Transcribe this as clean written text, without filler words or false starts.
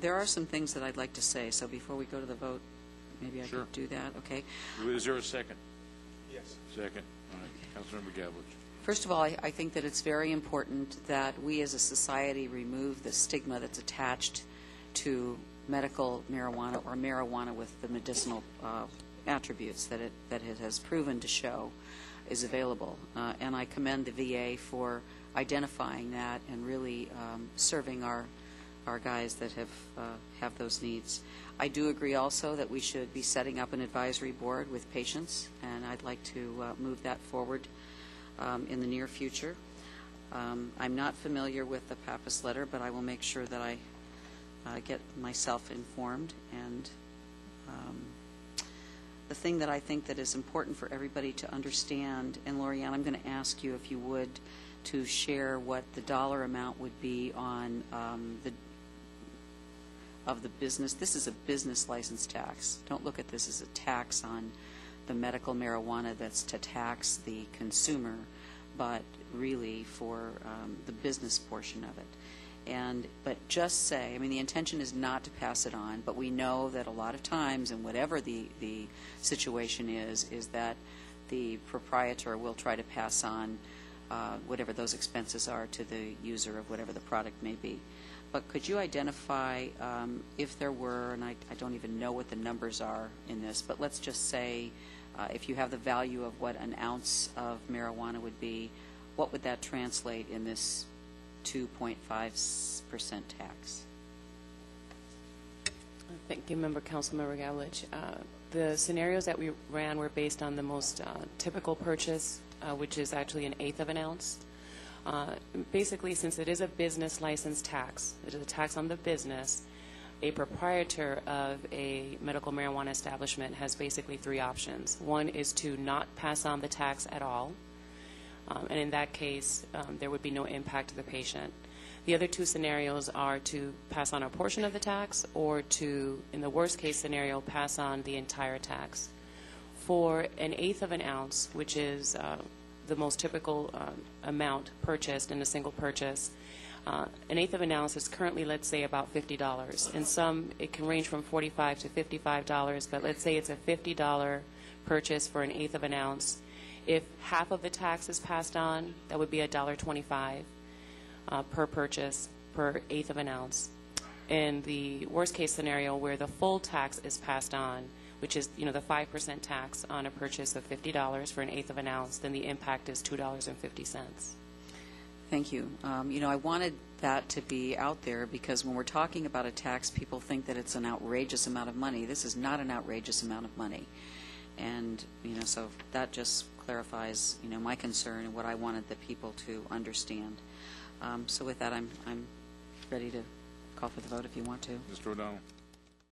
There are some things that I'd like to say, so before we go to the vote, maybe I Sure. could do that, okay? Is there a second? Yes. Second. All right. Councilmember Gabelich. First of all, I think that it's very important that we as a society remove the stigma that's attached to medical marijuana or marijuana with the medicinal attributes that it has proven to show is available. And I commend the VA for identifying that and really serving our guys that have those needs. I do agree also that we should be setting up an advisory board with patients, and I'd like to move that forward in the near future. I'm not familiar with the Pappas letter, but I will make sure that I get myself informed. And the thing that I think that is important for everybody to understand, and Lorianne, I'm going to ask you if you would to share what the dollar amount would be on of the business. This is a business license tax. Don't look at this as a tax on the medical marijuana that's to tax the consumer, but really for the business portion of it. But just say, I mean, the intention is not to pass it on, but we know that a lot of times, and whatever the situation is that the proprietor will try to pass on whatever those expenses are to the user of whatever the product may be. But could you identify if there were, and I don't even know what the numbers are in this, but let's just say if you have the value of what an ounce of marijuana would be, what would that translate in this 2.5% tax? Thank you, Councilmember Gabelich. The scenarios that we ran were based on the most typical purchase, which is actually an eighth of an ounce. Basically, since it is a business license tax, it is a tax on the business, a proprietor of a medical marijuana establishment has basically three options. One is to not pass on the tax at all, and in that case, there would be no impact to the patient. The other two scenarios are to pass on a portion of the tax or to, in the worst case scenario, pass on the entire tax. For an eighth of an ounce, which is the most typical amount purchased in a single purchase, an eighth of an ounce is currently, let's say, about $50. In some, it can range from $45 to $55, but let's say it's a $50 purchase for an eighth of an ounce. If half of the tax is passed on, that would be $1.25 per purchase per eighth of an ounce. In the worst case scenario, where the full tax is passed on, which is the 5% tax on a purchase of $50 for an eighth of an ounce, then the impact is $2.50. Thank you. I wanted that to be out there because when we're talking about a tax, people think that it's an outrageous amount of money. This is not an outrageous amount of money. And, so that just clarifies, my concern and what I wanted the people to understand. So with that, I'm ready to call for the vote if you want to. Mr. O'Donnell.